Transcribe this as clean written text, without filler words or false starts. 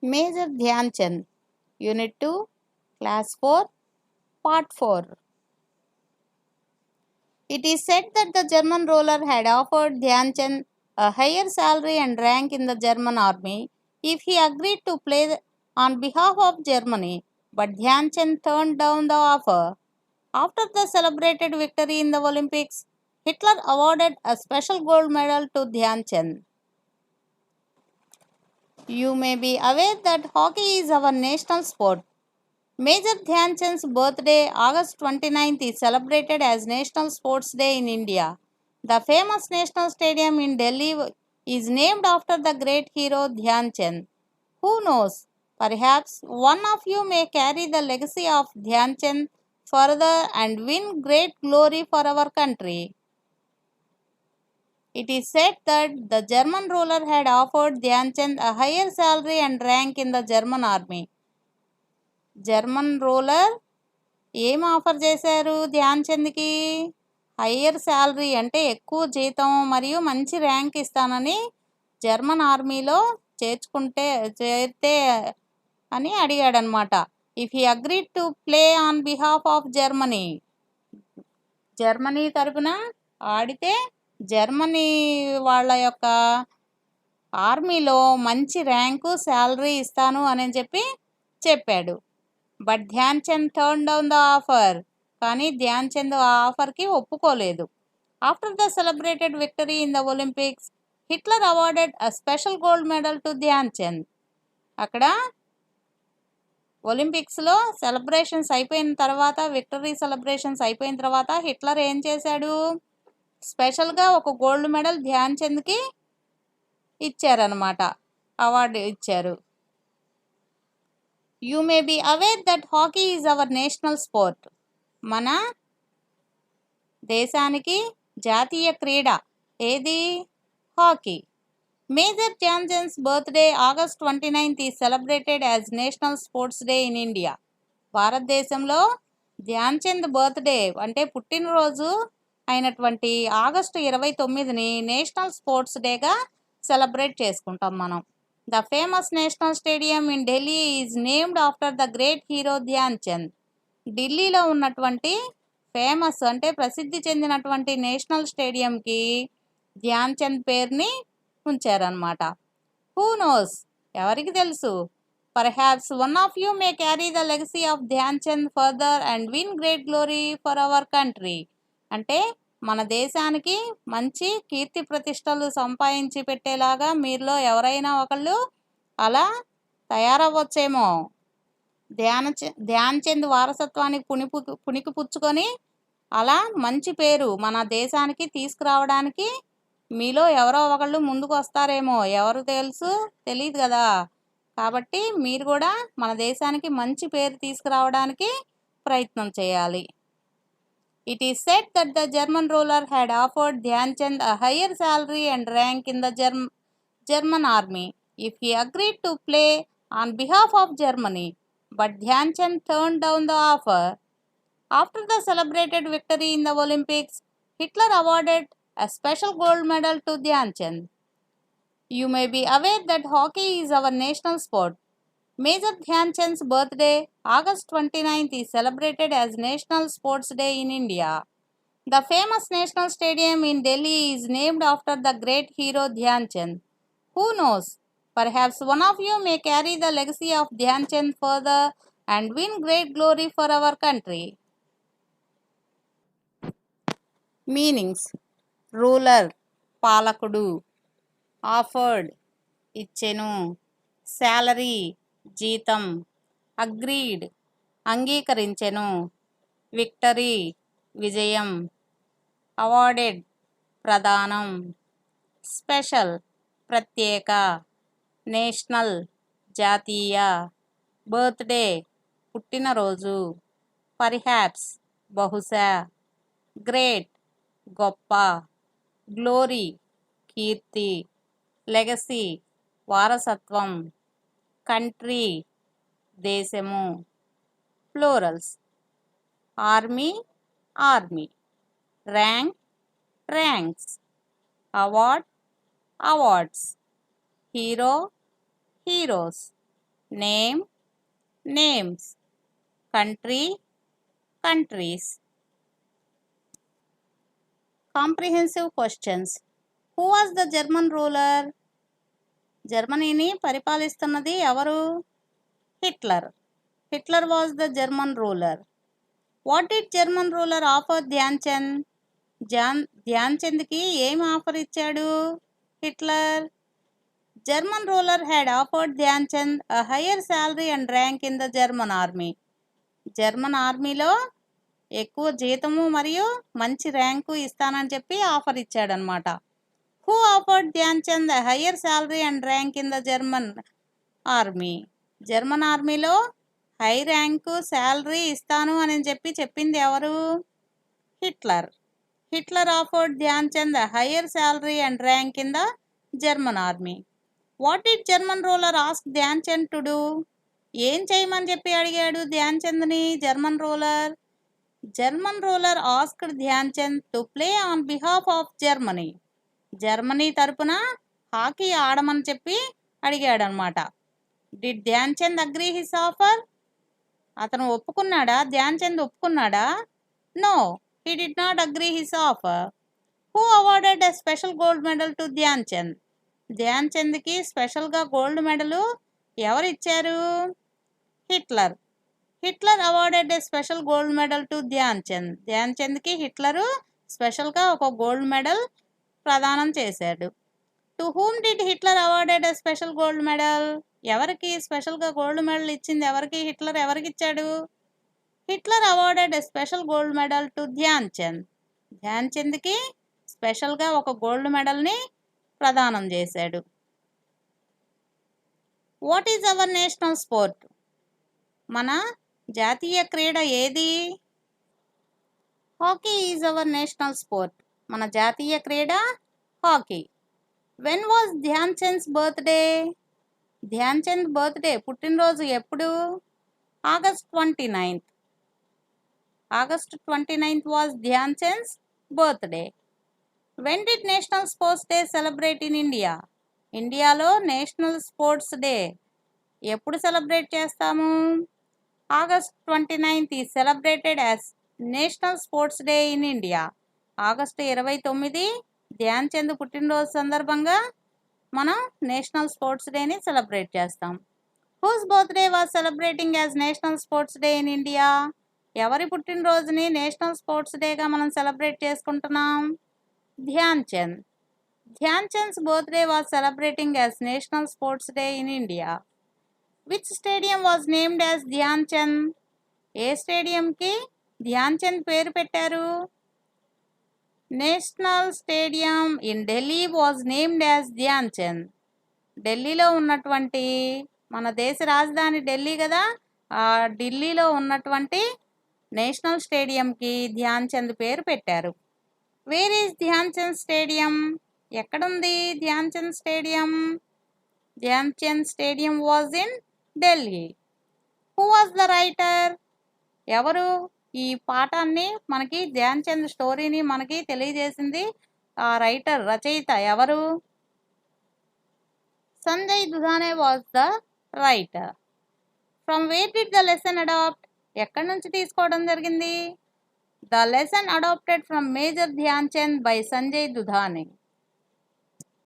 Major Dhyan Chand, Unit 2, Class 4, Part 4. It is said that the German ruler had offered Dhyan Chand a higher salary and rank in the German army if he agreed to play on behalf of Germany, but Dhyan Chand turned down the offer. After the celebrated victory in the Olympics, Hitler awarded a special gold medal to Dhyan Chand. You may be aware that hockey is our national sport. Major Dhyan Chand's birthday, August 29th, is celebrated as National Sports Day in India. The famous National Stadium in Delhi is named after the great hero Dhyan Chand. Who knows? Perhaps one of you may carry the legacy of Dhyan Chand further and win great glory for our country. It is said that the German ruler had offered Dhyan Chand a higher salary and rank in the German army. German ruler ఏం offer చేశారు Dhyan చంద్కి? Higher salary అంటే ఎక్కువ జీతం మరియు మంచి rank ఇస్తానని German ఆర్మీలో చేరితే అని అడిగాడనమాట. If he agreed to play on behalf of Germany, Germany తరపున ఆడితే జర్మనీ వాళ్ళ యొక్క ఆర్మీలో మంచి ర్యాంకు శాలరీ ఇస్తాను అని చెప్పాడు. But Dhyan Chand turn down the offer, కానీ ధ్యాన్ చంద్ ఆ ఆఫర్కి ఒప్పుకోలేదు. After the celebrated victory in the Olympics, Hitler awarded a special gold medal to Dhyan Chand. అక్కడ ఒలింపిక్స్లో సెలబ్రేషన్స్ అయిపోయిన తర్వాత, విక్టరీ సెలబ్రేషన్స్ అయిపోయిన తర్వాత హిట్లర్ ఏం చేశాడు? స్పెషల్గా ఒక గోల్డ్ మెడల్ ధ్యాన్ చంద్కి ఇచ్చారనమాట, అవార్డు ఇచ్చారు. You may be aware that hockey is our national sport. మన దేశానికి జాతీయ క్రీడ ఏది? Hockey. Major Dhyan Chand's birthday August 29th is celebrated as national sports day in India. భారతదేశంలో ధ్యాన్ చంద్ బర్త్డే అంటే పుట్టినరోజు అయినటువంటి ఆగస్టు 29ని నేషనల్ స్పోర్ట్స్ డేగా సెలబ్రేట్ చేసుకుంటాం మనం. The famous National Stadium in Delhi is named after the great hero Dhyan Chand. ఢిల్లీలో ఉన్నటువంటి ఫేమస్ అంటే ప్రసిద్ధి చెందినటువంటి నేషనల్ స్టేడియంకి ధ్యాన్ చంద్ పేరుని ఉంచారనమాట. Who knows? ఎవరికి తెలుసు? Perhaps one of you may carry the legacy of Dhyan Chand further and win great glory for our country. అంటే మన దేశానికి మంచి కీర్తి ప్రతిష్టలు సంపాదించి పెట్టేలాగా మీరులో ఎవరైనా ఒకళ్ళు అలా తయారవ్వచ్చేమో. ధ్యాన్ చంద్ వారసత్వానికి పుణికి పుచ్చుకొని అలా మంచి పేరు మన దేశానికి తీసుకురావడానికి మీలో ఎవరో ఒకళ్ళు ముందుకు వస్తారేమో. ఎవరు తెలుసు? తెలియదు కదా. కాబట్టి మీరు కూడా మన దేశానికి మంచి పేరు తీసుకురావడానికి ప్రయత్నం చేయాలి. It is said that the German ruler had offered Dhyan Chand a higher salary and rank in the German army if he agreed to play on behalf of Germany, but Dhyan Chand turned down the offer. After the celebrated victory in the Olympics, Hitler awarded a special gold medal to Dhyan Chand. You may be aware that hockey is our national sport. Major Dhyan Chand's birthday, August 29th, is celebrated as National Sports Day in India. The famous National Stadium in Delhi is named after the great hero Dhyan Chand. Who knows? Perhaps one of you may carry the legacy of Dhyan Chand further and win great glory for our country. Meanings: ruler, పాలకుడు. Offered, ఇచ్చెను. Salary, జీతం. Agreed, అంగీకరించెను. Victory, విజయం. Awarded, ప్రదానం. Special, ప్రత్యేక. National, జాతీయ. Birthday, పుట్టినరోజు. Perhaps, బహుశా. గ్రేట్, గొప్ప. గ్లోరీ, కీర్తి. లెగసీ, వారసత్వం. కంట్రీ, దేశము. Plurals: army, army. Rank, ranks. Award, awards. Hero, heroes. Name names, country countries. Comprehensive questions. Who was the German ruler? జర్మనీని పరిపాలిస్తున్నది ఎవరు? Hitler. Hitler was the German ruler. What did German ruler offer Dhyan Chand? Dhyan చంద్కి ఏం offer ఇచ్చాడు Hitler? German ruler had offered Dhyan Chand a higher salary and rank in the German army. German ఆర్మీలో ఎక్కువ జీతము మరియు మంచి ర్యాంకు ఇస్తానని చెప్పి ఆఫర్ ఇచ్చాడనమాట. Who offered Dhyan Chand a higher salary and rank in the German army? German ఆర్మీలో హై ర్యాంకు శాలరీ ఇస్తాను అని చెప్పి చెప్పింది ఎవరు? Hitler. Hitler offered Dhyan Chand a higher salary and rank in the German army. What did German ruler ask Dhyan Chand to do? ఏం చేయమని చెప్పి అడిగాడు ధ్యాన్ చంద్ని German ruler? German ruler asked Dhyan Chand to play on behalf of Germany. Germany తరపున hockey ఆడమని చెప్పి అడిగాడనమాట. Did Dhyan Chand agree his offer? అతను ఒప్పుకున్నాడా? ధ్యాన్ చంద్ ఒప్పుకున్నాడా? No, he did not agree his offer. Who awarded a special gold medal to Dhyan Chand? Dhyan చంద్కి స్పెషల్గా gold medal ఎవరు ఇచ్చారు? Hitler. Hitler awarded a special gold medal to Dhyan Chand. Dhyan చంద్కి హిట్లరు స్పెషల్గా ఒక గోల్డ్ మెడల్ ప్రదానం చేశాడు. To whom did Hitler awarded a special gold medal? ఎవరికి స్పెషల్గా గోల్డ్ మెడల్ ఇచ్చింది ఎవరికి? హిట్లర్ ఎవరికి ఇచ్చాడు? Hitler awarded a special gold medal to Dhyan Chand. Dhyan చంద్కి స్పెషల్గా ఒక గోల్డ్ మెడల్ని ప్రదానం చేశాడు. What is our national sport? మన జాతీయ క్రీడ ఏది? Hockey is our national sport. మన జాతీయ క్రీడ hockey. When was Dhyan Chand's birthday? Dhyan Chand birthday పుట్టినరోజు ఎప్పుడు? August 29th. August 29th was Dhyan Chand's birthday. When did national sports day celebrate in India? ఇండియాలో నేషనల్ స్పోర్ట్స్ డే ఎప్పుడు సెలబ్రేట్ చేస్తాము? August 29th is celebrated as national sports day in India. August 29 Dhyan Chand పుట్టినరోజు సందర్భంగా మనం national sports డేని celebrate చేస్తాం. Whose birthday was celebrating as national sports day in India? ఎవరి పుట్టినరోజుని నేషనల్ స్పోర్ట్స్ డేగా మనం సెలబ్రేట్ చేసుకుంటున్నాం? Dhyan Chand. Dhyan Chand's birthday was celebrating as national sports day in India. Which stadium was named as Dhyan Chand? ఏ స్టేడియంకి ధ్యాన్ చంద్ పేరు పెట్టారు? National stadium in Delhi was named as Dhyan Chand. ఢిల్లీలో ఉన్నటువంటి మన దేశ రాజధాని ఢిల్లీ కదా, ఆ ఢిల్లీలో ఉన్నటువంటి నేషనల్ స్టేడియంకి ధ్యాన్ చంద్ పేరు పెట్టారు. Where is Dhyan Chand stadium? ఎక్కడుంది Dhyan Chand stadium? Dhyan Chand stadium was in Delhi. Who was the writer? ఎవరు ఈ పాఠాన్ని మనకి ధ్యాన్ చంద్ స్టోరీని మనకి తెలియజేసింది? ఆ రైటర్ రచయిత ఎవరు? Sanjay Dudhane was the writer. From where did the lesson adapt? ఎక్కడి నుంచి తీసుకోవడం జరిగింది? The lesson adapted from major Dhyan Chand by Sanjay దుధానే.